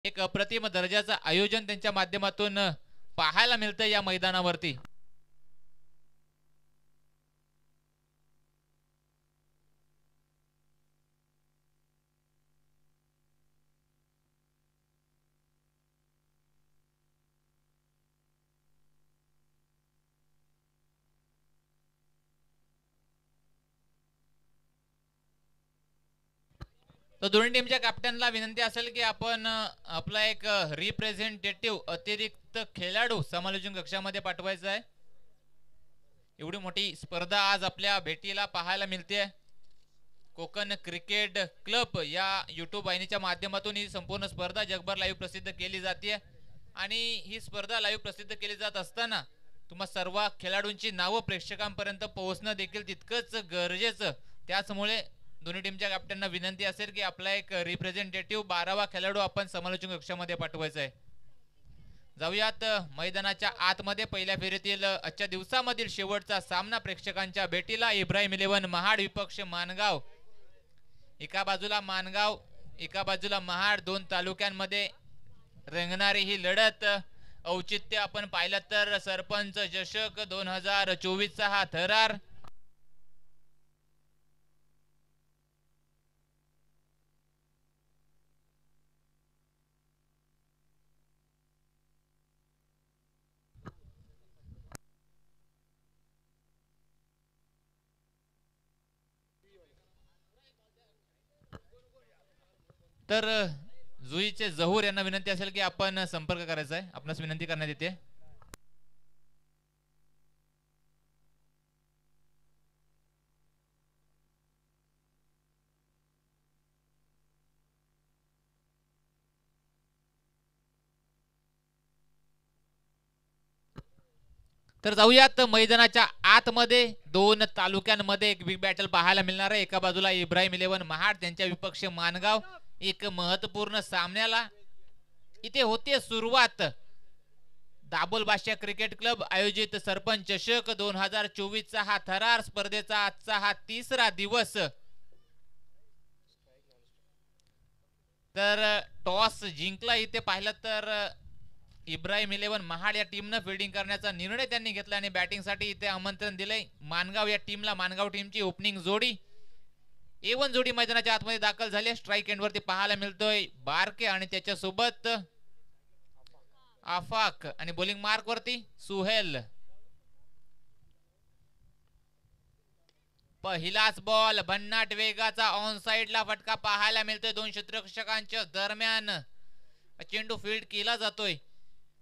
एक अप्रतिम दर्जाचं आयोजन त्यांच्या माध्यमातून पाहायला मिळतं या मैदानावरती। तो दोन्ही टीमच्या कॅप्टनला विनंती असेल की आपण आपला एक रिप्रेझेंटेटिव्ह अतिरिक्त खेळाडू समालोचन कक्षामध्ये पाठवायचा आहे। एवढी मोठी स्पर्धा आज आपल्या भेटीला पाहायला मिळते। कोकण क्रिकेट क्लब या YouTube वाहिनीच्या माध्यमातून ही संपूर्ण स्पर्धा जगभर लाईव्ह प्रसिद्ध केली जाते आणि ही स्पर्धा लाईव्ह प्रसिद्ध केली जात असताना तुम्हा सर्व खेळाडूंची नावं प्रेक्षकांपर्यंत पोहोचणं देखील तितकंच गरजेचं। त्याचमुळे दोन्ही टीमच्या कॅप्टनना विनंती असेल की आपला एक रिप्रेझेंटेटिव्ह 12वा खेळाडू आपण समालोचन कक्षामध्ये पाठवायचा आहे। जाऊयात मैदानाच्या आतमध्ये पहिल्या फेरीतील आजच्या दिवसामधील शेवटचा सामना प्रेक्षकांच्या भेटीला इब्राहिम 11 महाड विपक्ष मानगाव। एका बाजूला मानगाव एका बाजूला महाड, दोन तालुक्यांमध्ये रंगणारी ही लढत। औचित्य आपण पाहिलं तर सरपंच चषक 2024 चा हा थरार। तर जुईचे जहूर यांना विनंती असेल की आपण संपर्क करायचा आहे, आपणास विनंती करण्यात येते। तर जाऊयात मैदानाच्या आतमध्ये दोन तालुक्यांमध्ये एक बिग बॅटल पाहायला मिळणार आहे। एका बाजूला इब्राहिम 11 महाड त्यांच्या विपक्ष मानगाव। एक महत्त्वपूर्ण सामन्याला इथे होते सुरुवात। दाबोल बादशाह क्रिकेट क्लब आयोजित सरपंच चषक 2024 चा हा थरार स्पर्धेचा आजचा हा तिसरा दिवस। तर टॉस जिंकला इथे पाहिलं तर इब्राहिम 11 महाड या टीमने फिल्डिंग करण्याचा निर्णय त्यांनी घेतला आणि बॅटिंग साठी इथे आमंत्रण दिले मानगाव या टीमला। मानगाव टीमची ओपनिंग जोडी A1 जोडी मैदानाच्या आतमध्ये दाखल झाली। स्ट्राइक एंड वरती पाहायला मिळतोय बारके आणि त्याच्या सोबत आफाक आणि बॉलिंग मार्क वरती सुहेल। पहिलाच बॉल भन्नाट वेगाचा ऑन साइडला फटका पाहायला मिळतोय। दोन क्षेत्ररक्षकांच्या दरम्यान चेंडू फील्ड केला जातोय।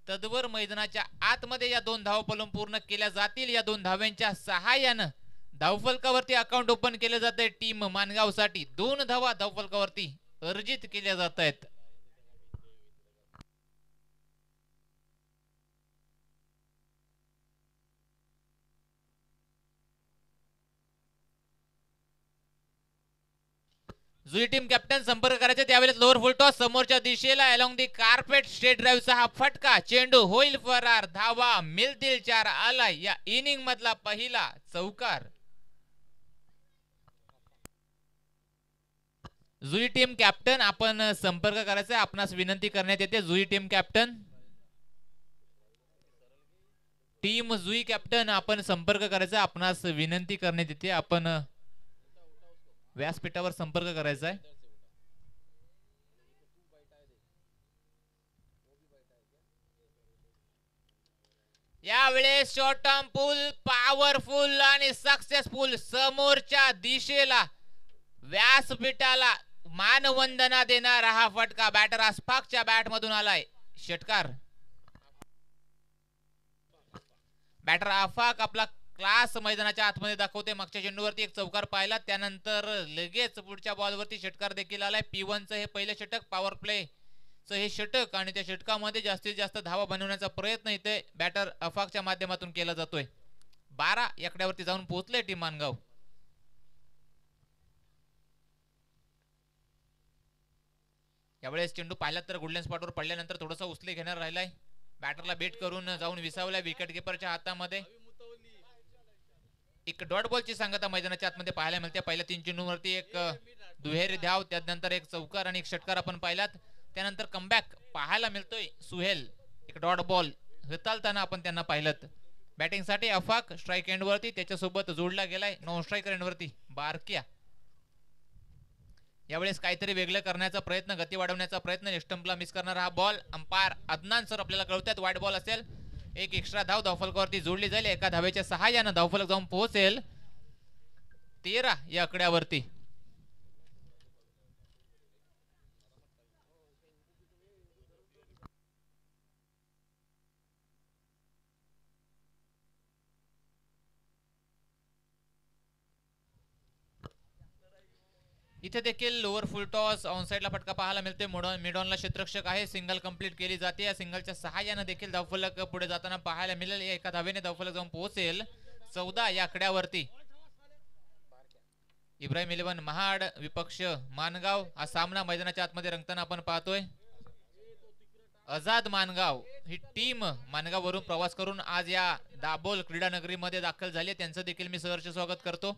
तदवर मैदानाच्या आतमध्ये या दोन धावफलक पूर्ण केल्या जातील। या दोन धाव्यांच्या सहाय्याने धावफलकावरती अकाउंट ओपन केले जाते टीम मानगाव साठी। दोन धावा धावफलकावरती अर्जित केल्या जात आहेत। जुई टीम कॅप्टन संपर्क करायचे त्यावेळेस लोअर फुल टॉस समोरच्या दिशेला अलोंग दी कार्पेट स्ट्रेट ड्राईव्हचा हा फटका। चेंडू होईल फरार, धावा मिळतील 4। आला या इनिंग मधला पहिला चौकार। जुई टीम कॅप्टन आपण संपर्क करायचा आहे, आपणास विनंती करण्यात येते। जुई टीम कॅप्टन टीम जुई कॅप्टन आपण संपर्क करायचा, आपणास विनंती करण्यात येते। आपण व्यासपीठावर संपर्क करायचा आहे। यावेळेस शॉर्ट टर्म पुल पॉवरफुल आणि सक्सेसफुल समोरच्या दिशेला व्यासपीठाला मानवंदना देणारा हा फटका बॅटर आसफाकच्या बॅट मधून आलाय। षटकार बॅटर आफाक आपला क्लास मैदानाच्या आतमध्ये दाखवते। मागच्या चेंडूवरती एक चौकार पाहिला, त्यानंतर लगेच पुढच्या बॉलवरती षटकार देखील आलाय। P1 चं हे पहिले षटक, पॉवर प्ले चं हे षटक आणि त्या षटकामध्ये जास्तीत जास्त धावा बनवण्याचा प्रयत्न इथे बॅटर आफाकच्या माध्यमातून केला जातोय। 12 एकड्यावरती जाऊन पोहोचले टीम मानगाव। यावेळेस चेंडू पाहिला तर गुडलँड स्पॉटवर पडल्यानंतर थोडासा उचले घेणार राहिलाय। बॅटरला बेट करून जाऊन विसावल्या विकेट कीपरच्या हातामध्ये। एक डॉट बॉलची सांगता मैदानाच्या आतमध्ये पाहायला मिळते। पहिल्या 3 चेंडूंवरती एक दुहेरी धाव, त्यानंतर एक चौकार आणि एक षटकार आपण पाहिलात। त्यानंतर कमबॅक पाहायला मिळतोय. सुहेल एक डॉट बॉल हाताळताना आपण त्यांना पाहिलं. बॅटिंग साठी अफाक स्ट्राईक एंड वरती, त्याच्यासोबत जोडला गेलाय नॉन स्ट्रायकर एंड वरती बारक्या. यावेळेस काहीतरी वेगळं करण्याचा प्रयत्न, गती वाढवण्याचा प्रयत्न, स्टंपला मिस करणारा हा बॉल. अंपायर अदनान सर आपल्याला कळवतात वाईट बॉल असेल. एक एक्स्ट्रा धाव धावफलकावरती जोडली जाईल. एका धावेच्या सहाय्यानं धावफलक जाऊन पोहोचेल 13 या आकड्यावरती. इथे देखील लोअर फुल टॉस ऑनसाइडला फटका पाहायला मिळते. मिडॉनला क्षेत्ररक्षक आहे. सिंगल कंप्लीट केली जाते. या सिंगलच्या सहाय्याने देखील धावफलक पुढे जाताना पाहायला मिळेल. एका धावेने धावफलक जाऊन पोहोचेल 14 या आकड्यावरती. इब्राहिम 11 महाड विपक्ष मानगाव. हा सामना मैदानाच्या आतमध्ये रंगताना आपण पाहतोय. आझाद मानगाव ही टीम मानगाव वरून प्रवास करून आज या दाबोल क्रीडा नगरीमध्ये दाखल झाली. त्यांचं देखील मी सहर्ष स्वागत करतो.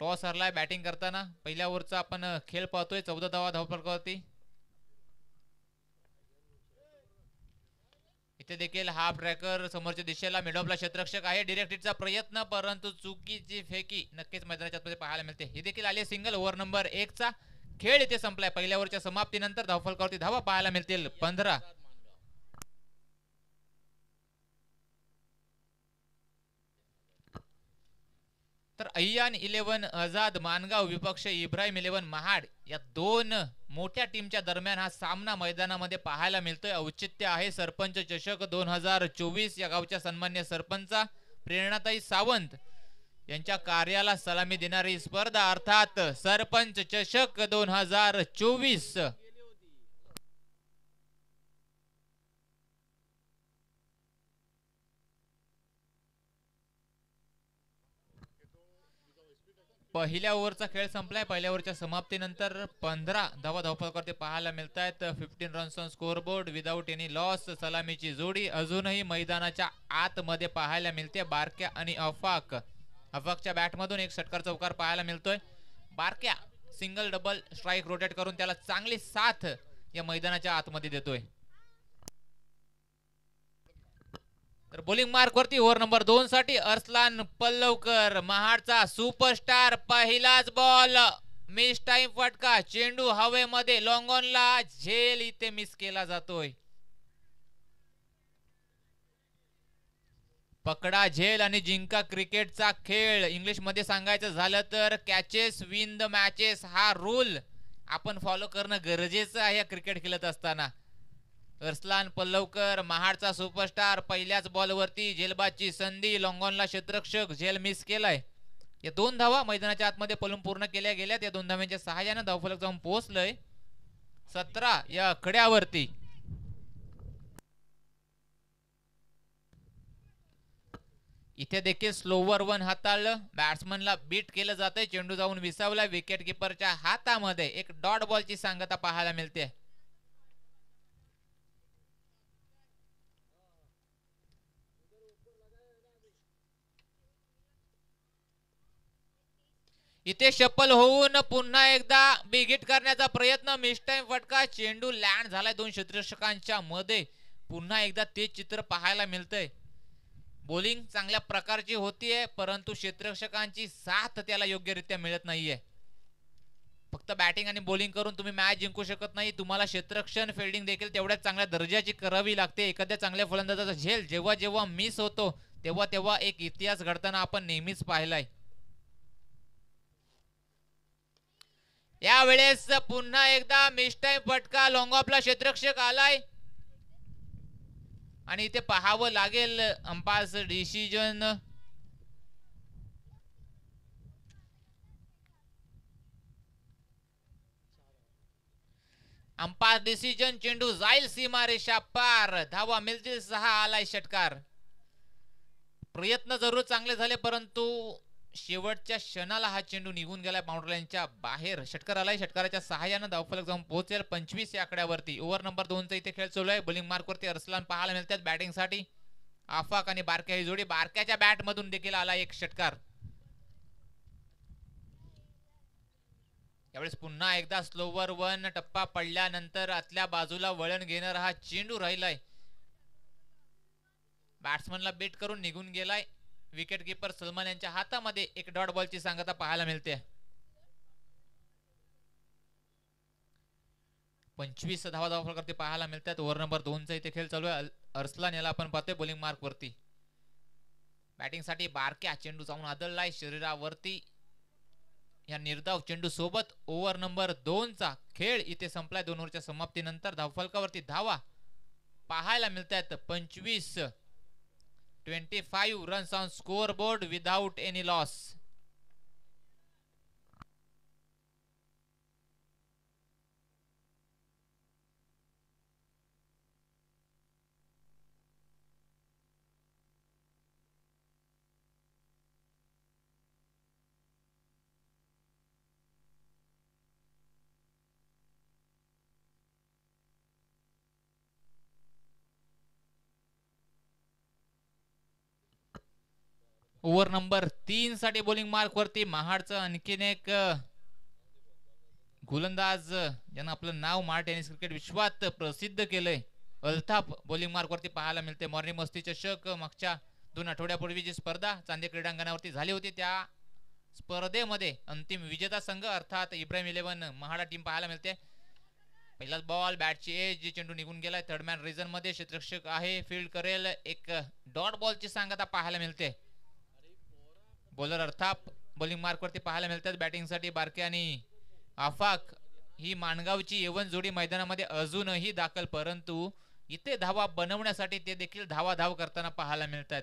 टॉस हरलाय बॅटिंग करताना. पहिल्या ओव्हरचा आपण खेळ पाहतोय. 14 धावा धावफलकावरती. इथे देखील हाफ ट्रॅकर समोरच्या दिशेला मिडऑफला क्षेत्ररक्षक आहे. डायरेक्ट हिटचा प्रयत्न परंतु चुकीची फेकी नक्कीच मैदानाच्या आतमध्ये पाहायला मिळते. ही देखील आली सिंगल. ओव्हर नंबर 1 चा खेळ इथे संपलाय. पहिल्या ओव्हरच्या समाप्तीनंतर धावफलकावरती धावा पाहायला मिळतील 15. तर अय्यान 11 आझाद मानगाव विपक्ष इब्राहिम 11 महाड या दोन मोठ्या टीमच्या दरम्यान हा सामना मैदानामध्ये पाहायला मिळतोय. औचित्य आहे सरपंच चषक 2024. या गावच्या सन्मान्य सरपंच प्रेरणाताई सावंत यांच्या कार्याला सलामी देणारी स्पर्धा अर्थात सरपंच चषक 2024. पहिल्या ओव्हरचा खेळ संपलाय. पहिल्या ओव्हरच्या समाप्तीनंतर 15 धावा धावफलकावरती पाहायला मिळत आहेत. 15 runs on scoreboard without any loss. सलामीची जोडी अजूनही मैदानाच्या आतमध्ये पाहायला मिळते. बारक्या आणि अफाक. अफाकच्या बॅटमधून एक षटकार चौकार पाहायला मिळतोय. बारक्या सिंगल डबल स्ट्राईक रोटेट करून त्याला चांगली साथ या मैदानाच्या आतमध्ये देतोय. तर बॉलिंग मार्क वरती ओव्हर नंबर 2 साठी अरसलान पल्लवकर महाडचा सुपरस्टार. पहिलाच बॉल मिस टाइम फटका. चेंडू हवेमध्ये लॉंग ऑनला झेल इथे मिस केला जातोय. पकडा झेल आणि जिंका क्रिकेटचा खेळ. इंग्लिश मध्ये सांगायचं झालं तर कॅचेस विन द मॅचेस हा रूल आपण फॉलो करणं गरजेचं आहे या क्रिकेट खेळत असताना. अरसलान पल्लवकर महाडचा सुपरस्टार पहिल्याच बॉलवरती झेलबाची संधी. लॉंगॉनला क्षेत्ररक्षक झेल मिस केलाय. या 2 धावा मैदानाच्या आतमध्ये पलून पूर्ण केल्या गेल्यात. या 2 धावांच्या सहाय्याने धावफलक जाऊन पोहोचलंय 17 या आकड्यावरती. इथे देखील स्लोवर 1 हाताळलं. बॅट्समनला बीट केलं जातंय. चेंडू जाऊन विसावला. विकेट किपरच्या हातामध्ये एक डॉट बॉलची सांगता पाहायला मिळते. इथे शफल होऊन पुन्हा एकदा बिग हिट करण्याचा प्रयत्न. मिस टाइम फटका. चेंडू लँड झालाय 2 क्षेत्ररक्षकांच्या मध्ये. पुन्हा एकदा तेच चित्र पाहायला मिळतंय. बॉलिंग चांगल्या प्रकारची होतीये परंतु क्षेत्ररक्षकांची साथ त्याला योग्यरित्या मिळत नाहीये. फक्त बॅटिंग आणि बॉलिंग करून तुम्ही मॅच जिंकू शकत नाही. तुम्हाला क्षेत्ररक्षण फिल्डिंग देखील तेवढ्याच चांगल्या दर्जाची करावी लागते. एखाद्या चांगल्या फलंदाजाचा झेल जेव्हा जेव्हा मिस होतो तेव्हा तेव्हा एक इतिहास घडताना आपण नेहमीच पाहिलाय. यावेळेस पुन्हा एकदा मिस टाइम फटका. लॉंग ऑफला क्षेत्ररक्षक आलाय आणि इथे पाहावं लागेल अंपायर्स डिसिजन. Umpire decision. चेंडू जाईल सीमारेषा पार. धावा मिळतील 6. आलाय षटकार. प्रयत्न जरूर चांगले झाले परंतु शेवटच्या क्षणाला हा चेंडू निघून गेलाय बाउंड्री लाईनच्या बाहेर. षटकार आलाय. षटकाराच्या सहाय्याने धावफलक जाऊन पोहोचेल 25 या आकड्यावरती. ओव्हर नंबर 2 चा इथे खेळ चालू आहे. बॉलिंग मार्क वरती अरसलान पाहायला मिळतात. बॅटिंग साठी आफाक आणि बारक्या ही जोडी. बारक्याच्या बॅट मधून देखील आला एक षटकार. यावेळेस पुन्हा एकदा स्लोवर वन टप्पा पडल्यानंतर आतल्या बाजूला वळण घेणारा हा चेंडू राहिलाय. बॅट्समनला बेट करून निघून गेलाय. विकेट कीपर सलमान यांच्या हातामध्ये एक डॉट बॉलची सांगता पाहायला मिळते. 25 धावा धावफलकावरती पाहायला मिळतात. ओव्हर नंबर 2 चा इथे खेळ चालू आहे. अरसलान याला आपण पाहतोय बॉलिंग मार्क वरती. बॅटिंग साठी बारक्या चेंडू जाऊन आदळलाय शरीरावरती. या निर्धाव चेंडू सोबत ओव्हर नंबर 2 चा खेळ इथे संपलाय. 2 ओव्हरच्या समाप्तीनंतर धावफलकावरती धावा पाहायला मिळतात 25. 25 runs on score board without any loss. Over number 3 साठी बॉलिंग मार्क वरती महाडचं आणखीन एक गोलंदाज ज्यानं आपलं नाव महाड टेनिस क्रिकेट विश्वात प्रसिद्ध केलंय, अल्ताफ बॉलिंग मार्क वरती पाहायला मिळते. मॉर्निंग मस्ती चषक मागच्या 2 आठवड्यापूर्वी जी स्पर्धा चांदी क्रीडांगणावरती झाली होती त्या स्पर्धेमध्ये अंतिम विजेता संघ अर्थात इब्राहिम 11 महाडा टीम पाहायला मिळते. पहिलाच बॉल बॅटची एज चेंडू निघून गेलाय. थर्ड मॅन रिझन मध्ये क्षेत्ररक्षक आहे, फील्ड करेल. एक डॉट बॉलची सांगता पाहायला मिळते. बॉलर अर्थात बॉलिंग मार्क वरती पाहायला मिळतात. बॅटिंग साठी बारके आणि आफाक ही माणगावची येवन जोडी मैदानामध्ये अजूनही दाखल, परंतु इथे धावा बनवण्यासाठी ते देखील धाव करताना पाहायला मिळतात.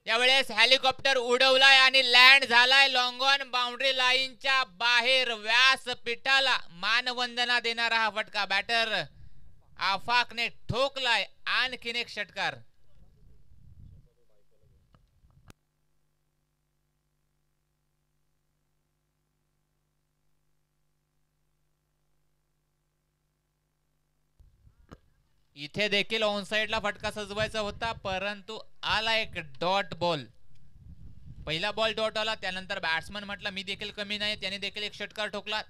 यावेळेस हेलिकॉप्टर उडवलाय आणि लँड झालाय लॉंग ऑन बाउंड्री लाईनच्या बाहेर. व्यासपीठाला मानवंदना देणारा हा फटका बॅटर आफाकने ठोकलाय. आणखीन एक षटकार. इथे देखील ऑन साइडला फटका सजवायचा होता, परंतु आला एक डॉट बॉल. पहिला बॉल डॉट आला, त्यानंतर बॅट्समन म्हटला मी देखील कमी नाही, त्याने देखील एक षटकार ठोकला.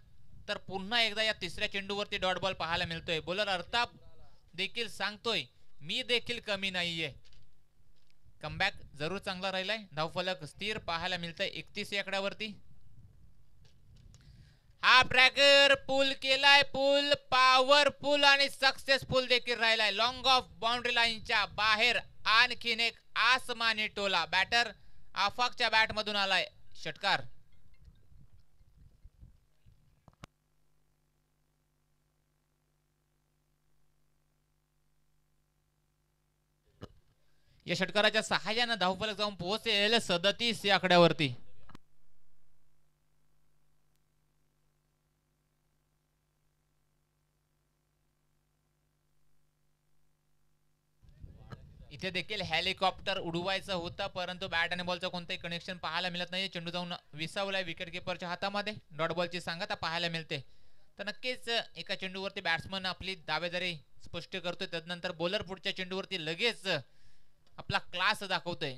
तर पुन्हा एकदा या तिसऱ्या चेंडूवरती डॉट बॉल पाहायला मिळतोय. बॉलर अर्थात देखील सांगतोय मी देखील कमी नाहीये. कमबॅक जरूर चांगला राहिलाय. धावफलक स्थिर पाहायला मिळतंय 31 या आकड्यावरती. हा ट्रॅकर पुल केलाय, पुल पॉवरफुल आणि सक्सेसफुल देखील राहिलाय. लॉंग ऑफ बाउंड्री लाईनच्या बाहेर आणखीन एक आसमानी टोला. बॅटर आफाकच्या बॅट मधून आलाय षटकार. या षटकाराच्या सहाय्याने धावफलक जाऊन पोहोचेल 37 या आकड्यावरती. इथे देखील हेलिकॉप्टर उडवायचं होतं, परंतु बॅट आणि बॉलचं कोणतंही कनेक्शन पाहायला मिळत नाही. चेंडू जाऊन विसावलाय विकेट कीपरच्या हातामध्ये. डॉट बॉलची सांगता पाहायला मिळते. तर नक्कीच एका चेंडूवरती बॅट्समन आपली दावेदारी स्पष्ट करतोय, त्यानंतर बॉलर पुढच्या चेंडूवरती लगेच आपला क्लास दाखवतोय.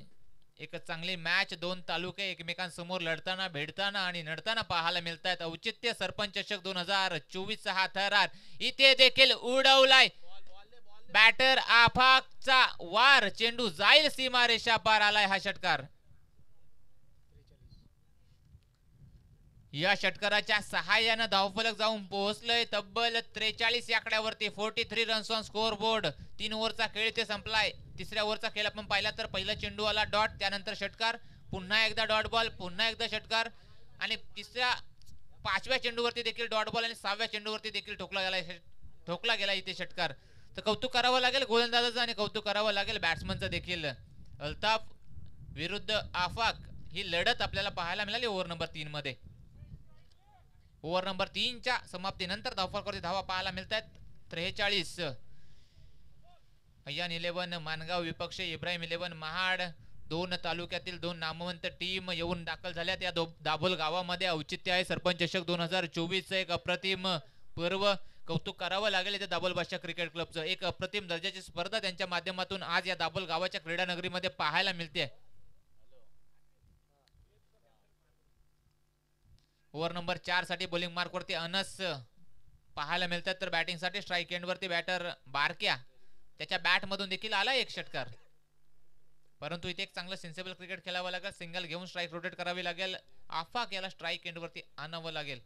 एक चांगली मॅच, 2 तालुके एकमेकांसमोर लढताना भेटताना आणि नडताना पाहायला मिळतात. औचित्य सरपंच चषक 2024 हा थरार इथे देखील उडवलाय. बॅटर आफाकचा वार, चेंडू जाईल सीमारेषा पार. आलाय हा षटकार. या षटकाराच्या सहाय्याने धावफलक जाऊन पोहोचलंय तब्बल 43 या आकड्यावरती. 43 रन्स ऑन स्कोर बोर्ड. 3 ओव्हरचा खेळ ते संपलाय. तिसऱ्या ओव्हरचा खेळ आपण पाहिला तर पहिला चेंडू आला डॉट, त्यानंतर षटकार, पुन्हा एकदा डॉट बॉल, पुन्हा एकदा षटकार आणि तिसऱ्या 5व्या चेंडूवरती देखील डॉट बॉल आणि 6व्या चेंडूवरती देखील ठोकला गेला इथे षटकार. तर कौतुक करावं लागेल गोलंदाजाचं आणि कौतुक करावं लागेल बॅट्समनचं देखील. अल्ताफ विरुद्ध आफाक ही लढत आपल्याला पाहायला मिळाली ओव्हर नंबर 3 मध्ये. ओव्हर नंबर 3 च्या समाप्तीनंतर धावफलकावरती धावा पाहायला मिळतात 43. अय्यान 11 मानगाव विपक्ष इब्राहिम 11 महाड. 2 तालुक्यातील 2 नामवंत टीम येऊन दाखल झाल्यात या दाभोल गावामध्ये. औचित्य आहे सरपंच चषक 2024 एक अप्रतिम पर्व. कौतुक करावं लागेल इथे दाभोल बादशाह क्रिकेट क्लबचं. एक अप्रतिम दर्जाची स्पर्धा त्यांच्या माध्यमातून आज या दाभोल गावाच्या क्रीडा नगरीमध्ये पाहायला मिळते. ओव्हर नंबर 4 साठी बॉलिंग मार्क वरती अनस पाहायला मिळतात, तर बॅटिंग साठी स्ट्राईक एंड वरती बॅटर बारक्या, त्याच्या बॅट मधून देखील आला एक षटकार. परंतु इथे एक चांगलं सेन्सेबल क्रिकेट खेळावं लागेल, सिंगल घेऊन स्ट्राईक रोटेट करावी लागेल, आफाक याला स्ट्राईक एंड वरती आणावं लागेल.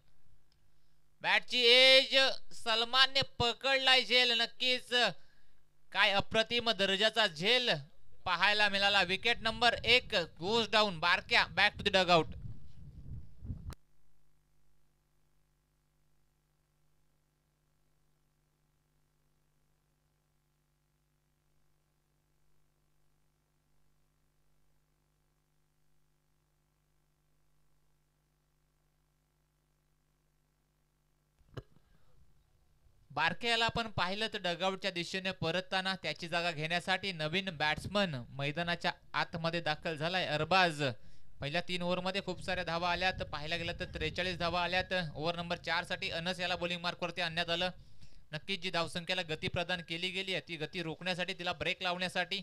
बॅटची एज सलमानने पकडलाय झेल, नक्कीच काय अप्रतिम दर्जाचा झेल पाहायला मिळाला. विकेट नंबर 1 गोज डाऊन, बारक्या बॅक टू द डगआउट. बारक्याला आपण पाहिलं तर डगआउटच्या दिशेने परतताना त्याची जागा घेण्यासाठी नवीन बॅट्समन मैदानाच्या आतमध्ये दाखल झालाय, अरबाज. पहिल्या 3 ओव्हरमध्ये खूप साऱ्या धावा आल्यात, पाहायला गेलं तर 43 धावा आल्यात. ओव्हर नंबर 4 साठी अनस याला बॉलिंग मार्क वरती आणण्यात आलं. नक्कीच जी धावसंख्येला गती प्रदान केली गेली आहे ती गती रोखण्यासाठी, तिला ब्रेक लावण्यासाठी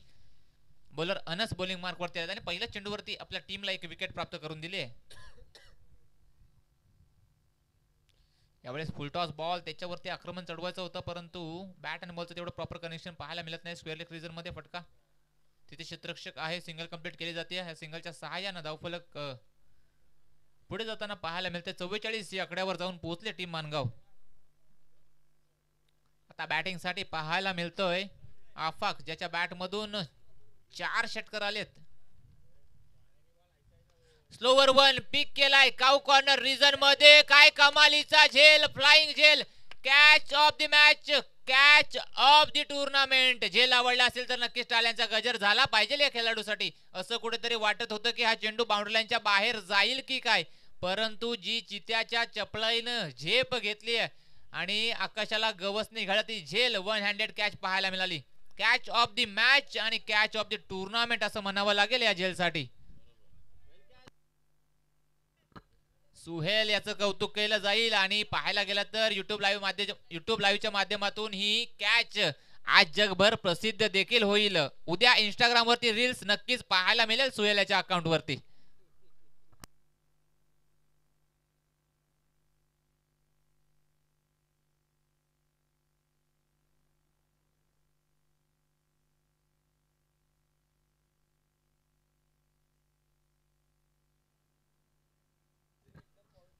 बॉलर अनस बॉलिंग मार्क वरती आले आणि पहिल्या चेंडूवरती आपल्या टीमला एक विकेट प्राप्त करून दिली आहे. यावेळेस फुलटॉस बॉल, त्याच्यावरती आक्रमण चढवायचं होतं, परंतु बॅट आणि बॉलचं तेवढं प्रॉपर कनेक्शन पाहायला मिळत नाही. स्क्वेअर लेग रिजन मध्ये फटका, तिथे क्षेत्ररक्षक आहे, सिंगल कंप्लीट केली जाते. या सिंगलच्या सहाय्यानं धावफलक पुढे जाताना पाहायला मिळते. 44 या आकड्यावर जाऊन पोहोचले टीम मानगाव. आता बॅटिंग साठी पाहायला मिळतोय आफाक, ज्याच्या बॅट मधून 4 षटकार आलेत. स्लोवर वन पिक केलाय काउ कॉर्नर रिजन मध्ये, काय कमालीचा झेल, फ्लाइंग झेल, catch of the match, catch of the tournament. झेल आवडला असेल तर नक्कीच टाळ्यांचा गजर झाला पाहिजे या खेळाडूसाठी. असं कुठेतरी वाटत होतं की हा चेंडू बाउंड्री लाईनच्या बाहेर जाईल की काय, परंतु जी चित्याच्या चपळाईनं झेप घेतली आणि आकाशाला गवस निघाला, ती झेल वन हँडेड कॅच पाहायला मिळाली. कॅच ऑफ द मॅच आणि कॅच ऑफ द टुर्नामेंट असं म्हणावं लागेल या झेलसाठी. सुहेल याचं कौतुक केलं जाईल आणि पाहायला गेलं तर युट्यूब लाईव्हच्या माध्यमातून ही कॅच आज जगभर प्रसिद्ध देखील होईल. उद्या इंस्टाग्राम वरती रील्स नक्कीच पाहायला मिळेल सुहेल याच्या अकाउंट वरती.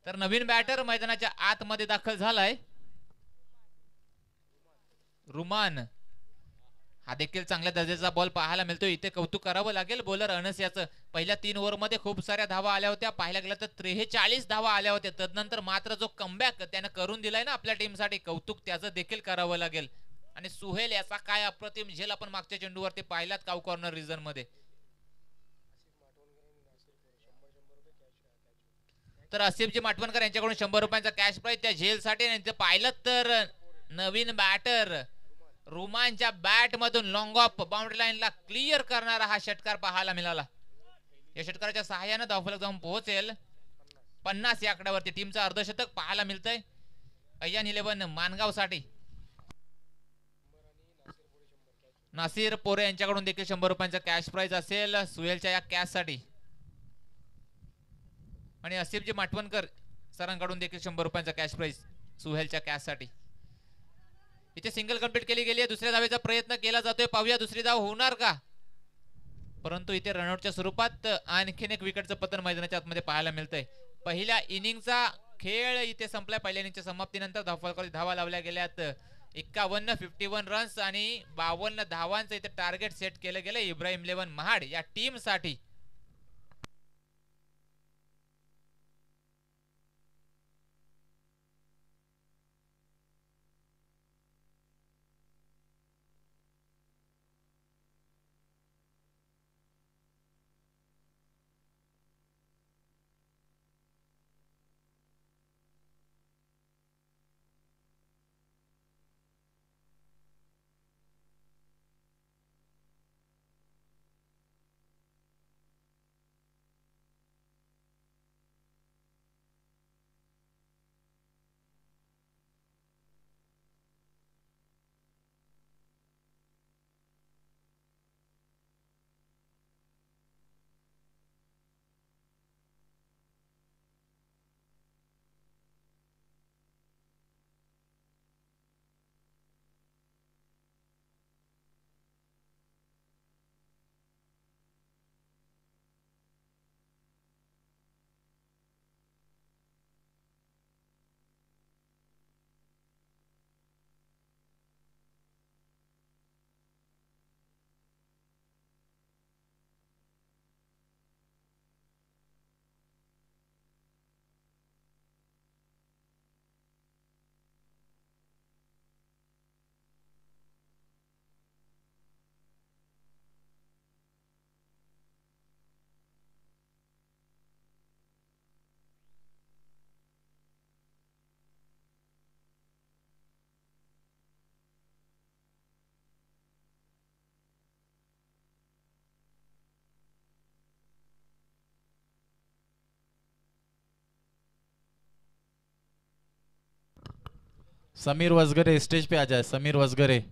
तर नवीन बॅटर मैदानाच्या आतमध्ये दाखल झालाय, रुमान. हा देखील चांगल्या दर्जाचा बॉल पाहायला मिळतो. इथे कौतुक करावं लागेल बॉलर अनस याचं. पहिल्या 3 ओव्हर मध्ये खूप साऱ्या धावा आल्या होत्या, पाहायला गेलं तर 43 धावा आल्या होत्या. तदनंतर मात्र जो कमबॅक त्यानं करून दिलाय ना आपल्या टीमसाठी, कौतुक त्याचं देखील करावं लागेल. आणि सुहेल याचा काय अप्रतिम झेल आपण मागच्या चेंडूवरती पाहिलात काउ कॉर्नर रिजन मध्ये. तर आसिफजी माटवणकर यांच्याकडून 100 रुपयांचा कॅश प्राइज त्या झेलसाठी. पाहिलं तर नवीन बॅटर रुमानच्या बॅट मधून लॉंग ऑफ बाउंड्री लाईनला क्लिअर करणारा हा षटकार पाहायला मिळाला. या षटकाराच्या सहाय्याने धावफलक जाऊन पोहोचेल 50 या आकड्यावरती. टीमचं अर्धशतक पाहायला मिळतंय अय्यान 11 मानगाव साठी. नासिर पोरे यांच्याकडून देखील 100 रुपयांचा कॅश प्राइज असेल सुहेलच्या या कॅच साठी. आणि आसिफजी माटवणकर सरांकडून देखील 100 रुपयांचा कॅश प्राइज सुहेलच्या कॅच साठी. इथे सिंगल कंप्लीट केली गेली आहे. दुसऱ्या धावेचा प्रयत्न केला जातोय, पाहूया दुसरी धाव होणार का. परंतु इथे रनआउटच्या स्वरूपात आणखीन एक विकेटचं पतन मैदानाच्या आतमध्ये पाहायला मिळतंय. पहिल्या इनिंगचा खेळ इथे संपलाय. पहिल्या इनिंगच्या समाप्तीनंतर धावफलकावरती धावा लावल्या गेल्यात 51 रन्स आणि 52 धावांचं इथे टार्गेट सेट केलं गेलं इब्राहिम 11 महाड या टीम साठी. समीर वसगरे स्टेज पे आ जाए। समीर वसगरे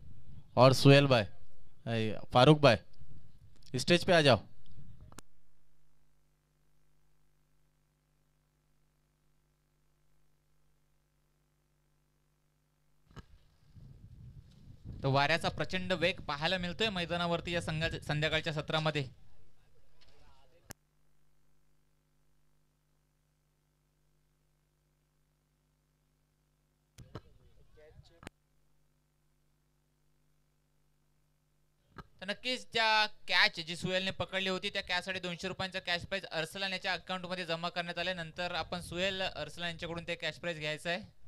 और सुहेल भाई, फारूक भाई स्टेज पे आ जाओ। तो वाऱ्याचा प्रचंड वेग पाहायला मिळतोय मैदानावरती या संध्याकाळच्या सत्रामध्ये। तर नक्कीच त्या कॅच जी सुहेलने पकडली होती त्या कॅच साठी 200 रुपयांचा कॅश प्राइज अर्सलान याच्या अकाउंट मध्ये जमा करण्यात आले। नंतर आपण सुहेल अर्सलान यांच्याकडून ते कॅश प्राइज घ्यायचं आहे।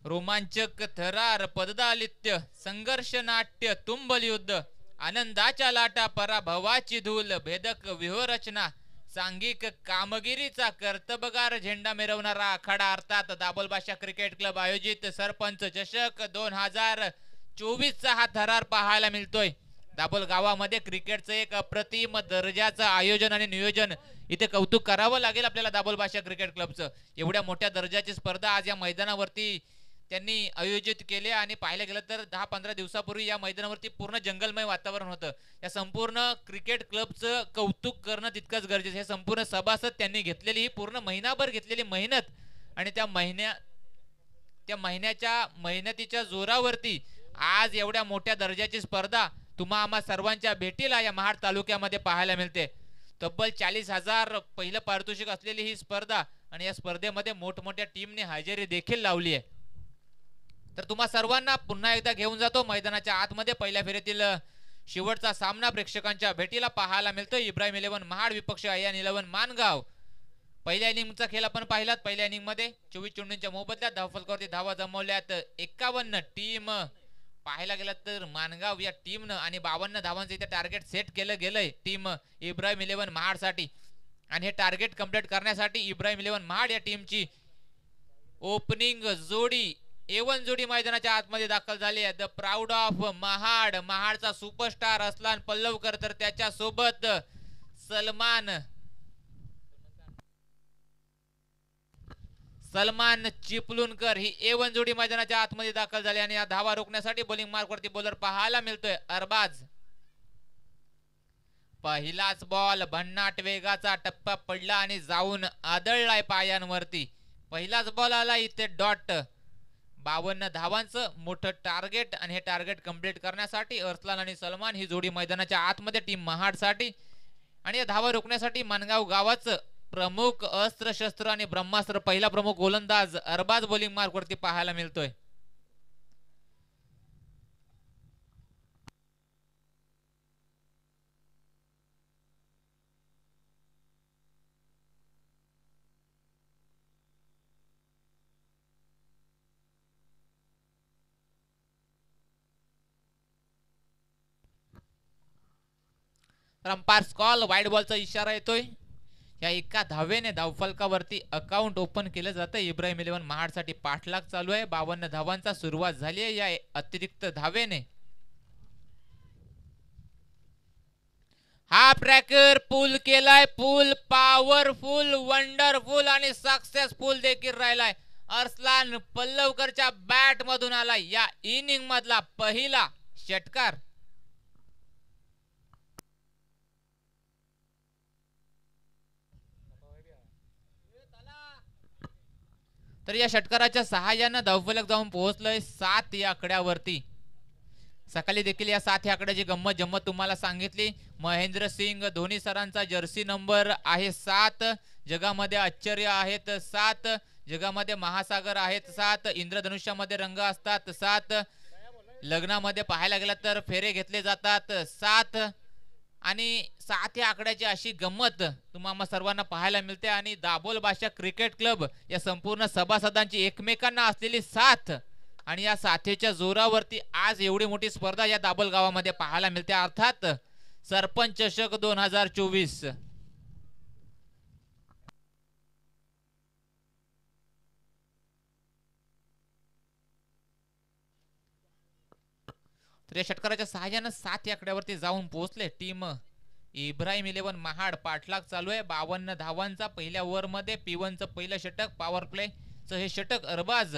रोमांचक थरार पददालित्य संघर्ष नाट्य तुंबल युद्ध आनंदाच्या लाटा पराभवाची धूल भेदक व्यूहरचना सांघिक कामगिरीचा कर्तबगार झेंडा मिरवणारा आखाडा अर्थात दाभोलभाषा क्रिकेट क्लब आयोजित सरपंच चषक 2024 चा हा थरार पाहायला मिळतोय। दाभोल गावामध्ये क्रिकेटचं एक अप्रतिम दर्जाचं आयोजन आणि नियोजन इथे कौतुक करावं लागेल आपल्याला दाभोलभाषा क्रिकेट क्लबचं। एवढ्या मोठ्या दर्जाची स्पर्धा आज या मैदानावरती त्यांनी आयोजित केले आणि पाहायला गेलं तर 10-15 दिवसापूर्वी या मैदानावरती पूर्ण जंगलमय वातावरण होतं। या संपूर्ण क्रिकेट क्लबचं कौतुक करणं तितकंच गरजेचं आहे। संपूर्ण सभासद त्यांनी घेतलेली ही पूर्ण महिनाभर घेतलेली मेहनत आणि त्या महिन्याच्या मेहनतीच्या जोरावरती आज एवढ्या मोठ्या दर्जाची स्पर्धा तुम्हा आम्हा सर्वांच्या भेटीला या महाड तालुक्यामध्ये पाहायला मिळते। तब्बल 40,000 पहिलं पारितोषिक असलेली ही स्पर्धा आणि या स्पर्धेमध्ये मोठमोठ्या टीमने हजेरी देखील लावली आहे। तर तुम्हा सर्वांना पुन्हा एकदा घेऊन जातो मैदानाच्या आतमध्ये। पहिल्या फेरीतील शेवटचा सामना प्रेक्षकांच्या भेटीला पाहायला मिळतोय। इब्राहिम 11 महाड विपक्ष आयन 11 मानगाव। पहिल्या इनिंगचा खेळ आपण पाहिलात। पहिल्या इनिंग मध्ये 24 चेंडूंच्या मोबदल्यात धावफलकावरती धावा जमवल्यात 51। टीम पाहायला गेलं तर मानगाव या टीमनं आणि 52 धावांचं इथे टार्गेट सेट केलं गेलंय टीम इब्राहिम 11 महाड साठी। आणि हे टार्गेट कंप्लीट करण्यासाठी इब्राहिम 11 महाड या टीमची ओपनिंग जोडी A1 जोडी मैदानाच्या आतमध्ये दाखल झाली आहे। द प्राऊड ऑफ महाड, महाडचा सुपरस्टार असलान पल्लवकर तर त्याच्या सोबत सलमान चिपलूणकर ही A1 जोडी मैदानाच्या आतमध्ये दाखल झाली आणि या धावा रोखण्यासाठी बॉलिंग मार्क वरती बॉलर पाहायला मिळतोय अरबाज। पहिलाच बॉल भन्नाट वेगाचा टप्पा पडला आणि जाऊन आदळलाय पायांवरती। पहिलाच बॉल आला इथे डॉट। 52 धावांचं मोठं टार्गेट आणि हे टार्गेट कंप्लीट करण्यासाठी अर्सलान आणि सलमान ही जोडी मैदानाच्या आतमध्ये टीम महाड साठी आणि या धावा रोखण्यासाठी मानगाव गावाचं प्रमुख अस्त्र शस्त्र आणि ब्रह्मास्त्र पहिला प्रमुख गोलंदाज अरबाज बॉलिंग मार्क वरती पाहायला मिळतोय। अंपायर्स कॉल वाईड बॉलचा इशारा येतोय। या एका धावेने धावफलकावरती अकाउंट ओपन केलं जातं। इब्राहिम 11 महाड साठी पाठलाग चालू आहे। 52 धावांचा सुरुवात झाली आहे या अतिरिक्त धावेने। हा ट्रॅकर पुल केलाय, पुल पॉवरफुल वंडरफुल आणि सक्सेसफुल देखील राहिलाय। अर्सलान पल्लवकरच्या बॅट मधून आलाय या इनिंग मधला पहिला षटकार। तर या षटकाराच्या सहाय्याने धावफलक जाऊन पोहोचलोय 7 या आकड्यावरती। सकाळी देखील या 7 या आकड्याची गंमत जम्मत तुम्हाला सांगितली। महेंद्र सिंग धोनी सरांचा जर्सी नंबर आहे 7, जगामध्ये आश्चर्य आहेत 7, जगामध्ये महासागर आहेत 7, इंद्रधनुष्यामध्ये रंग असतात 7, लग्नामध्ये पाहायला गेलं तर फेरे घेतले जातात 7 आणि 7 या आकड्याची अशी गंमत तुम्हाला सर्वांना पाहायला मिळते। आणि दाभोलभाषा क्रिकेट क्लब या संपूर्ण सभासदांची एकमेकांना असलेली साथ आणि या साथीच्या जोरावरती आज एवढी मोठी स्पर्धा या दाभोल गावामध्ये पाहायला मिळते अर्थात सरपंच चषक 2024। तर या षटकाराच्या सहाय्यानं 7 या आकड्यावरती जाऊन पोहोचले टीम इब्राहिम 11 महाड. पाठलाग चालू आहे 52 धावांचा. पहिल्या ओव्हर मध्ये P1चं पहिलं षटक, पॉवर प्लेचं हे षटक. अरबाज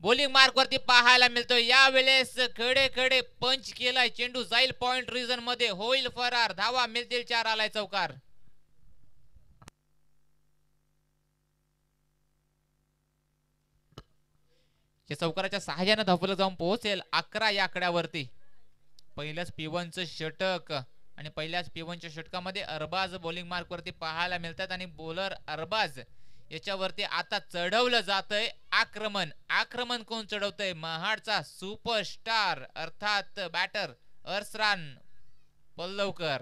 बॉलिंग मार्क वरती पाहायला मिळतोय. यावेळेस खडे खडे पंच केलाय. चेंडू जाईल पॉइंट रिजन मध्ये, होईल फरार. धावा मिळतील 4. आलाय चौकार. चौकाराच्या सहाय्याने धावफलक जाऊन पोहोचेल 11 या आकड्यावरती. पहिल्याच P1चं षटक आणि पहिल्याच P1च्या षटकामध्ये अरबाज बॉलिंग मार्क वरती पाहायला मिळतात आणि बॉलर अरबाज याच्यावरती आता चढवलं जातंय आक्रमण. आक्रमण कोण चढवतंय? महाडचा सुपरस्टार अर्थात बॅटर अर्सरान पल्लवकर.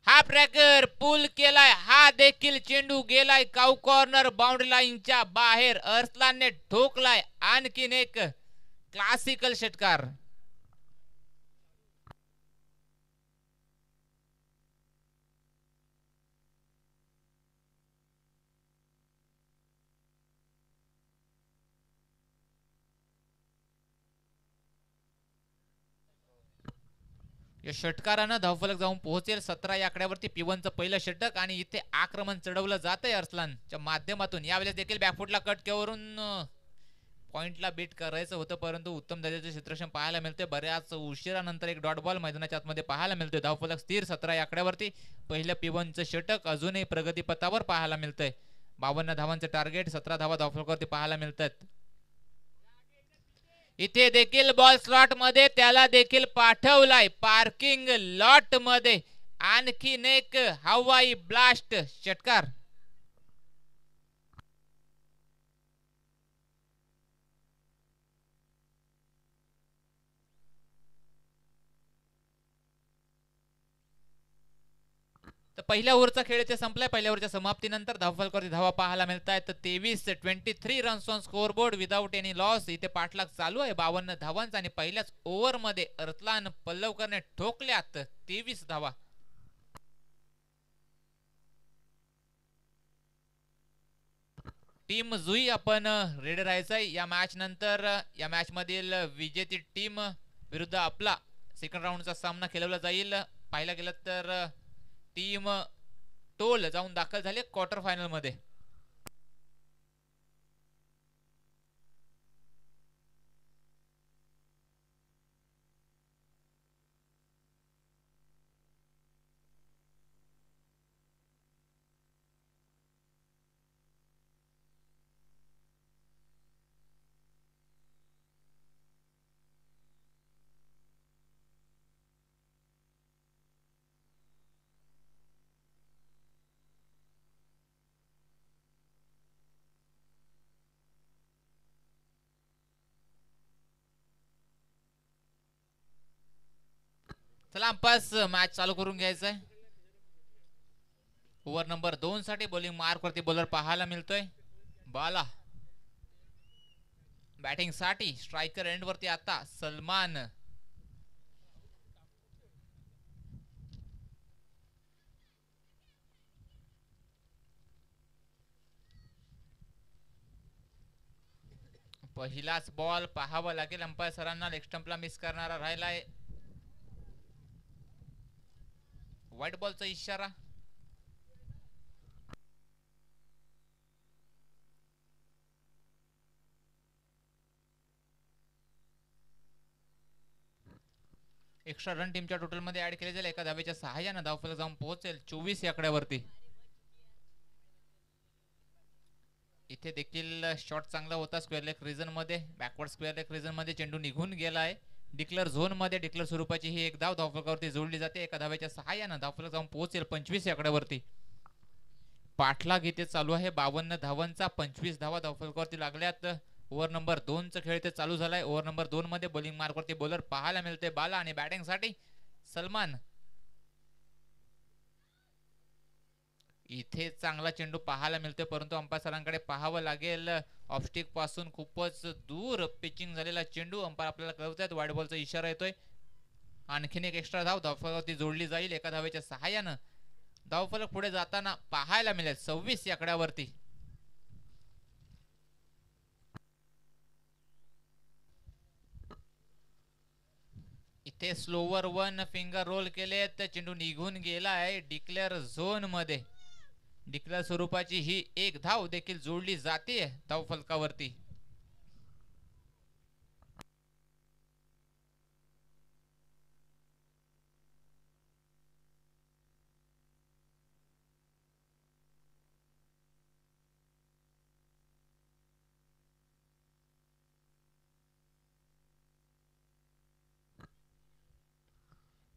हा ट्रॅकर पुल केलाय. हा देखील चेंडू गेलाय काऊ कॉर्नर बाउंड्री लाईनच्या बाहेर. अर्सलानने ठोकलाय. आणखीन एक क्लासिकल षटकार. या षटकारानं धावफलक जाऊन पोहोचेल 17 या आकड्यावरती. P1चं पहिलं षटक आणि इथे आक्रमण चढवलं जातंय अर्सलानच्या माध्यमातून. यावेळेस देखील बॅकफुटला कट करून पॉइंटला बीट करायचं होतं, परंतु उत्तम दर्जाचे क्षेत्ररक्षण पाहायला मिळते. बऱ्याच उशिरानंतर एक डॉट बॉल मैदानाच्या आतमध्ये पाहायला मिळतोय. धावफलक स्थिर 17 या आकड्यावरती. पहिल्या P1चं षटक अजूनही प्रगतीपथावर पाहायला मिळतंय. 52 धावांचं टार्गेट, 17 धावा धावफलकावरती पाहायला मिळतात. इथे देखील बॉल स्लॉट मध्ये त्याला देखील पाठवलाय पार्किंग लॉट मध्ये. आणखीन एक हवाई ब्लास्ट षटकार. तर पहिल्या ओव्हरचा खेळ इथे संपलाय. पहिल्या ओव्हरच्या समाप्तीनंतर धावफलकावरती धावा पाहायला मिळत आहेत. 23 runs on score board without any loss. इथे पाठलाग चालू आहे 52 धावांचा आणि पहिल्याच ओव्हर मध्ये अर्सलान पल्लवकरने ठोकल्यात 23 धावा. टीम जुई आपण रेडी राहायचंय या मॅच नंतर. या मॅच मधील विजेती टीम विरुद्ध आपला सेकंड राऊंडचा सामना खेळवला जाईल. पाहायला गेलं तर टीम टोल जाऊन दाखल झाले क्वार्टर फायनल मध्ये. चला अंपास मॅच चालू करून घ्यायचंय. ओव्हर नंबर 2 साठी बॉलिंग मार्क वरती बॉलर पाहायला मिळतोय बाला. बॅटिंग साठी स्ट्रायकर एंड वरती आता सलमान. पहिलाच बॉल पाहावा लागेल अंपायर सरांना. लेग स्टंपला मिस करणारा राहिलाय. व्हाईट बॉलचा इशारा. एक्स्ट्रा रन टीमच्या टोटल मध्ये ऍड केले जाईल. एका धावेच्या सहाय्याने धावफलक जाऊन पोहोचेल 24 या आकड्यावरती. इथे देखील शॉट चांगला होता स्क्वेअर लेग रीजन मध्ये. बॅकवर्ड स्क्वेअर लेग रीजन मध्ये चेंडू निघून गेलाय. डिक्लेअर झोन मध्ये डिक्लेअर स्वरूपाची ही एक धाव धावफलकावरती जोडली जाते. एका धावेच्या सहाय्याने धावफलक जाऊन पोहोचेल 25 या आकड्यावरती. पाठलाग इथे चालू आहे 52 धावांचा. 25 धावा धावफलकावरती लागल्यात. ओव्हर नंबर 2 चा खेळ इथे चालू झालाय. ओव्हर नंबर 2 मध्ये बॉलिंग मार्क वरती बॉलर पाहायला मिळते बाला आणि बॅटिंग साठी सलमान. इथे चांगला चेंडू पाहायला मिळतोय, परंतु अंपायर सरांकडे पाहावं लागेल. ऑफस्टिक पासून खूपच दूर पिचिंग झालेला चेंडू. अंपायर आपल्याला कळवतात वाईड बॉलचा इशारा येतोय. आणखीन एक एक्स्ट्रा धाव धावफलकावरती जोडली जाईल. एका धावेच्या सहाय्याने धावफलक पुढे जाताना पाहायला मिळेल 26 या आकड्यावरती. इथे स्लोवर वन फिंगर रोल केले तर चेंडू निघून गेला आहे डिक्लेअर झोन मध्ये. डिक्लेअर स्वरूपाची ही एक धाव देखील जोडली जाते धाव फलकावरती.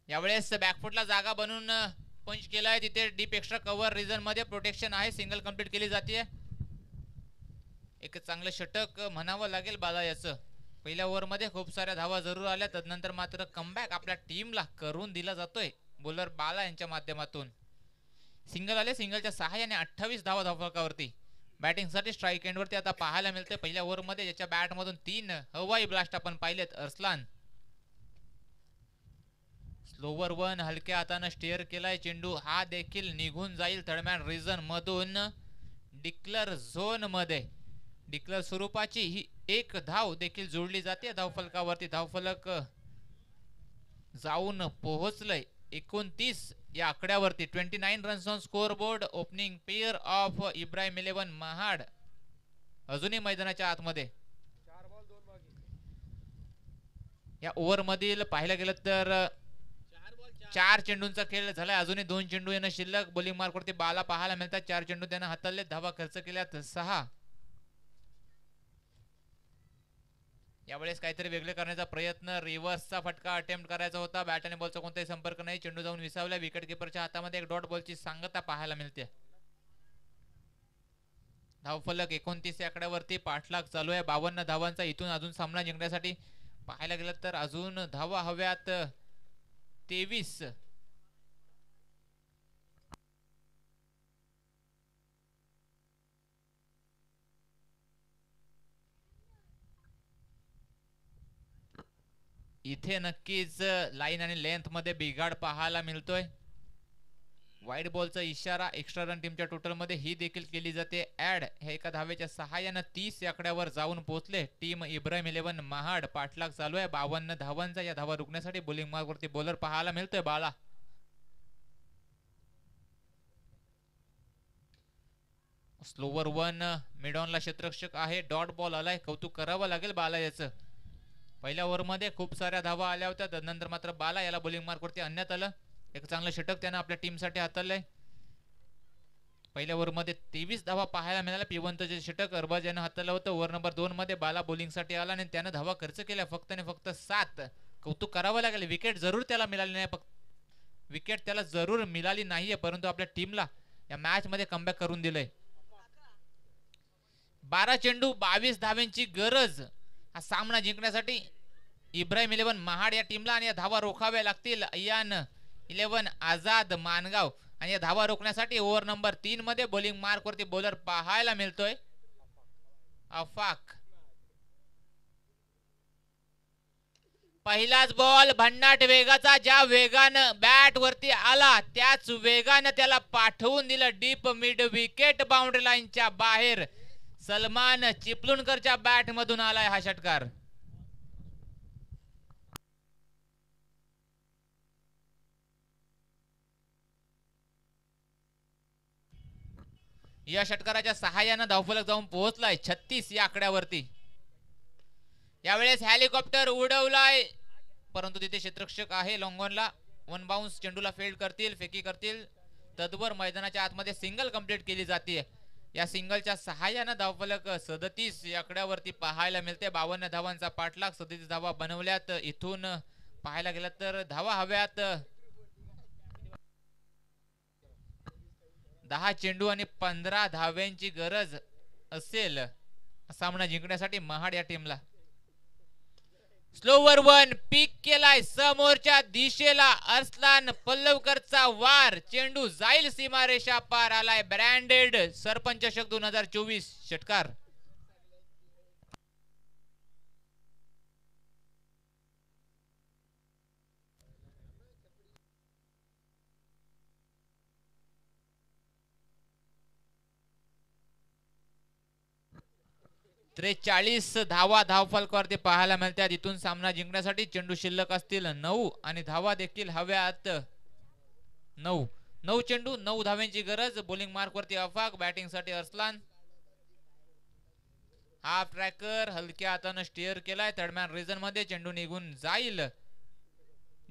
यावेळेस बॅकफुटला जागा बनवून पंच केलाय. तिथे डीप एक्स्ट्रा कव्हर रिजन मध्ये प्रोटेक्शन आहे. सिंगल कंप्लीट केली जाते. एक चांगलं षटक म्हणावं लागेल बाला याचं. पहिल्या ओव्हर मध्ये खूप साऱ्या धावा जरूर आल्या. तदनंतर मात्र कमबॅक आपल्या टीमला करून दिला जातोय बॉलर बाला यांच्या माध्यमातून. सिंगल आले. सिंगलच्या सहाय्याने 28 धावा धावफलकावरती. बॅटिंगसाठी स्ट्राईक एंडवरती आता पाहायला मिळते. पहिल्या ओव्हर मध्ये ज्याच्या बॅट मधून 3 हवाई ब्लास्ट आपण पाहिलेत. अरसलान स्लोवर वन हलक्या हाताने स्टेअर केलाय चेंडू. हा देखील निघून जाईल थर्डमॅन रिजन मधून डिक्लेअर झोन मध्ये. डिक्लेअर स्वरूपाची ही एक धाव देखील जोडली जाते धावफलकावरती. धावफलक जाऊन पोहोचलंय 29 या आकड्यावरती. 29 runs on score board. Opening pair of Ibrahim 11 Mahad अजूनही मैदानाच्या आतमध्ये. या ओव्हर मधील पाहायला गेलं तर 4 चेंडूंचा खेळ झालाय. अजूनही 2 चेंडू येणं शिल्लक. बॉलिंग मार्क वरती बाला पाहायला मिळतात. 4 चेंडू त्यानं हाताळले. धावा खर्च केल्यात 6. यावेळेस काहीतरी वेगळे करण्याचा प्रयत्न. रिव्हर्सचा फटका अटेम्प्ट करायचा होता. बॅट आणि बॉलचा कोणताही संपर्क नाही. चेंडू जाऊन विसावला. विकेट किपरच्या हातामध्ये एक डॉट बॉलची सांगता पाहायला मिळते. धावफलक 29 या आकड्यावरती. पाठलाग चालू आहे 52 धावांचा. इथून अजून सामना जिंकण्यासाठी पाहायला गेलं तर अजून धावा हव्यात 23. इथे नक्कीच लाईन आणि लेंथ मध्ये बिघाड पाहायला मिळतोय. वाईड बॉलचा इशारा. एक्स्ट्रा रन टीमच्या टोटल मध्ये ही देखील केली जाते ऍड. हे एका धावेच्या सहाय्याने 30 या आकड्यावर जाऊन पोहोचले टीम इब्राहिम 11 महाड. पाठलाग चालू आहे 52 धावांचा. या धावा रोखण्यासाठी बॉलिंग मार्क वरती बॉलर पाहायला मिळतोय बाला. स्लोवर वन मिड ऑनला क्षेत्ररक्षक आहे. डॉट बॉल आलाय. कौतुक करावं लागेल बाला याचं. पहिल्या ओव्हर मध्ये खूप साऱ्या धावा आल्या होत्या. त्यानंतर मात्र बाला याला बॉलिंग मार्क वरती आणण्यात आलं. एक चांगलं षटक त्यानं आपल्या टीमसाठी हाताळलंय. पहिल्या ओव्हर मध्ये 23 धावा पाहायला मिळाल्या. पिवंतचे षटक अरबाज यानं हाताळलं होतं. ओव्हर नंबर 2 मध्ये बाला बॉलिंगसाठी आला आणि त्यानं धावा खर्च केल्या फक्त आणि फक्त 7. कौतुक करावं लागेल. विकेट जरूर त्याला मिळाली नाही. विकेट त्याला जरूर मिळाली नाहीये परंतु आपल्या टीमला या मॅच मध्ये कमबॅक करून दिलंय. 12 चेंडू 22 धाव्यांची गरज हा सामना जिंकण्यासाठी इब्राहिम 11 महाड या टीमला. आणि या धावा रोखाव्या लागतील अयान 11 आझाद मानगाव. आणि या धावा रोखण्यासाठी ओव्हर नंबर 3 मध्ये बॉलिंग मार्क वरती बॉलर पाहायला मिळतोय अफाक. पहिलाच बॉल भन्नाट वेगाचा. ज्या वेगानं बॅट वरती आला त्याच वेगानं त्याला पाठवून दिलं डीप मिड विकेट बाउंड्री लाईनच्या बाहेर. सलमान चिपळूणकरच्या बॅट मधून आलाय हा षटकार. या षटकाराच्या सहाय्यानं धावफलक जाऊन पोहोचलाय 36 या आकड्यावरती. यावेळेस हेलिकॉप्टर उडवलाय परंतु तिथे क्षेत्ररक्षक आहे लॉंगॉनला. 1 बाउन्स. चेंडूला फेल्ड करतील. फेकी करतील. तद्वर मैदानाच्या आतमध्ये सिंगल कंप्लीट केली जाते. या सिंगलच्या सहाय्यानं धावफलक 37 या आकड्यावरती पाहायला मिळते. 52 धावांचा पाठलाग. 37 धावा बनवल्यात. इथून पाहायला गेलं तर धावा हव्यात 10 चेंडू आणि 15 धाव्यांची गरज असेल सामना जिंकण्यासाठी महाड या टीमला. स्लोवर वन पिक केलाय समोरच्या दिशेला. अरसलान पल्लवकरचा वार. चेंडू जाईल सीमारेषा पार. आलाय ब्रँडेड सरपंच चषक 2024 षटकार. 43 धावा धावफलकावरती पाहायला मिळतात. इथून सामना जिंकण्यासाठी चेंडू शिल्लक असतील 9 आणि धावा देखील हव्यात 9 चेंडू 9 धाव्यांची गरज. बॉलिंग मार्क वरती अफाक, बॅटिंग साठी अरसलान. हाफ ट्रॅकर हलक्या हाताने स्टीअर केलाय. थर्डमॅन रिजन मध्ये चेंडू निघून जाईल.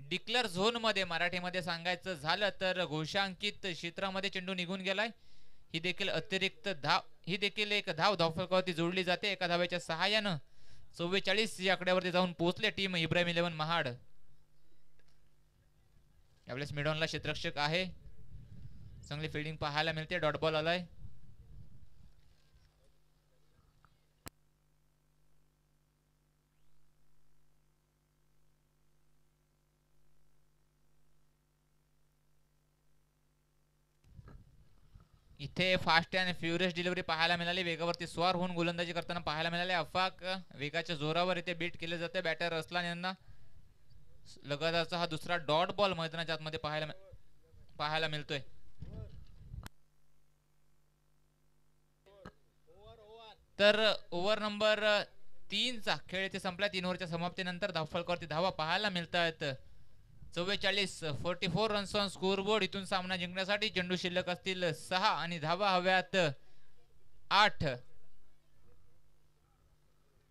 डिक्लेअर झोन मध्ये मराठीमध्ये सांगायचं झालं तर घोषांकित क्षेत्रामध्ये चेंडू निघून गेलाय. ही देखील अतिरिक्त धाव, ही देखील एक धाव धावफलकावरती जोडली जाते. एका धावेच्या सहाय्यानं 44 या आकड्यावरती जाऊन पोहोचले टीम इब्राहिम 11 महाड. यावेळेस मिडॉनला क्षेत्ररक्षक आहे. चांगली फिल्डिंग पाहायला मिळते. डॉट बॉल आलाय. इथे फास्ट अँड फ्युरियस डिलिव्हरी पाहायला मिळाली. वेगावरती स्वार होऊन गोलंदाजी करताना पाहायला मिळाले. अफाक वेगाच्या जोरावर इथे बीट केले जाते बॅटर रसलान यांना. लगातारचा हा दुसरा डॉट बॉल मैदानाच्या आतमध्ये पाहायला मिळतोय. तर ओव्हर नंबर 3 चा खेळ इथे संपला. 3 ओव्हरच्या समाप्तीनंतर धावफलकावरती धावा पाहायला मिळतात 44 रन्स ऑन स्कोरबोर्ड. इथून सामना जिंकण्यासाठी चेंडू शिल्लक असतील 6 आणि धावा हव्यात 8.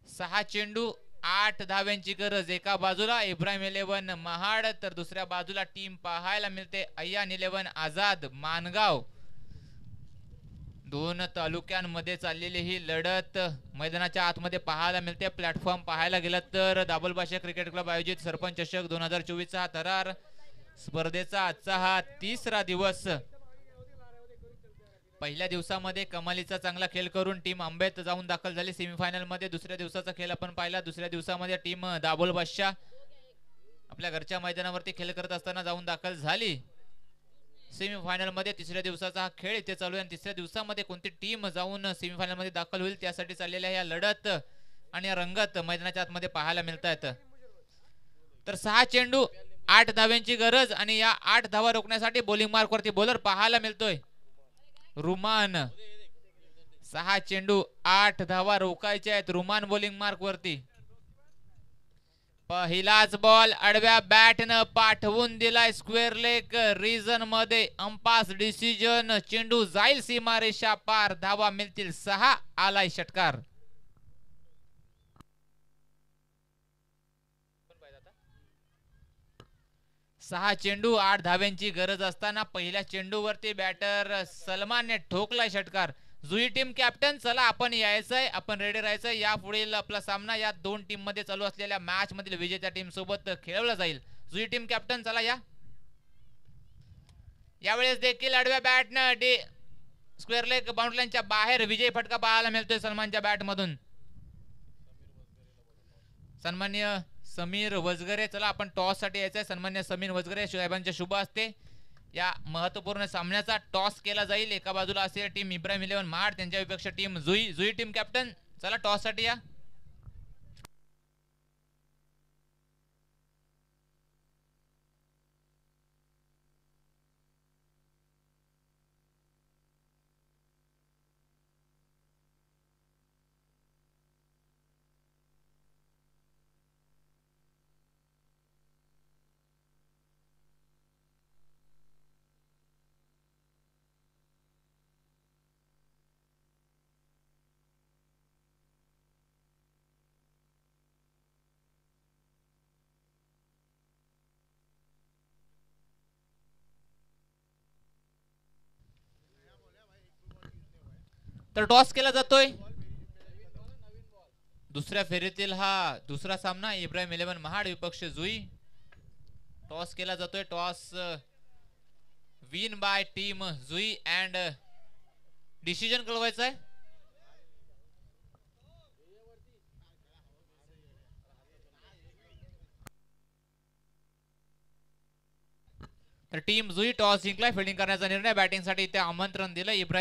6 चेंडू 8 धाव्यांची गरज. एका बाजूला इब्राहिम 11 महाड तर दुसऱ्या बाजूला टीम पाहायला मिळते अय्यान 11 आझाद मानगाव. दोन तालुक्यांमध्ये चाललेली ही लढत मैदानाच्या आतमध्ये पाहायला मिळते. प्लॅटफॉर्म पाहायला गेला तर दाबलबादशाह क्रिकेट क्लब आयोजित सरपंच चषक 2024 चा थरार स्पर्धेचा आजचा हा 3रा दिवस. पहिल्या दिवसामध्ये कमालीचा चांगला खेळ करून टीम आंबेत जाऊन दाखल झाली सेमीफायनल मध्ये. दुसऱ्या दिवसाचा खेळ आपण पाहिला. दुसऱ्या दिवसामध्ये टीम दाबलबादशाह आपल्या घरच्या मैदानावरती खेळ करत असताना जाऊन दाखल झाली सेमीफायनल मध्ये. तिसऱ्या दिवसाचा हा खेळ इथे चालू आहे आणि तिसऱ्या दिवसामध्ये कोणती टीम जाऊन सेमीफायनल मध्ये दाखल होईल त्यासाठी चाललेल्या या लढत आणि रंगत मैदानाच्या आतमध्ये पाहायला मिळतात. तर 6 चेंडू 8 धाव्यांची गरज आणि या 8 धावा रोखण्यासाठी बॉलिंग मार्क वरती बॉलर पाहायला मिळतोय रुमान. 6 चेंडू 8 धावा रोखायच्या आहेत रुमान बॉलिंग मार्क वरती. पहिलाच बॉल आडव्या बॅटनं पाठवून दिलाय स्क्वेअर लेग रिजन मध्ये. Umpire's decision. चेंडू जाईल सीमारेषा पार. धावा मिळतील 6. आलाय षटकार. सहा चेंडू 8 धाव्यांची गरज असताना पहिल्या चेंडूवरती बॅटर सलमानने ठोकलाय षटकार. जुई टीम कॅप्टन चला आपण यायचंय, आपण रेडी राहायचंय. या पुढील आपला सामना या 2 टीम मध्ये चालू असलेल्या मॅच मधील विजेत्या टीम सोबत खेळवला जाईल. जुई टीम कॅप्टन चला या. यावेळेस देखील आडव्या बॅटनं स्क्वेअर लेग बाउंड्री लाईनच्या बाहेर विजय फटका पाहायला मिळतोय सलमानच्या बॅट मधून. सन्मान्य समीर वजगरे चला आपण टॉस साठी यायचंय. सन्मान्य समीर वजगरे साहेबांच्या शुभ असते या महत्वपूर्ण सामन्याचा टॉस केला जाईल. एका बाजूला असेल टीम इब्राहिम 11 महाड, त्यांच्या विपक्ष टीम जुई टीम कॅप्टन चला टॉस साठी या. तर टॉस केला जातोय. दुसऱ्या फेरीतील हा दुसरा सामना इब्राहिम 11 महाड विपक्ष जुई. टॉस केला जातोय. Toss win by team Juhi and decision कळवायचा आहे. तर टीम जुई टॉस जिंकलाय. फिल्डिंग करण्याचा निर्णय. बॅटिंग साठी इथे आमंत्रण दिलं इब्राहिम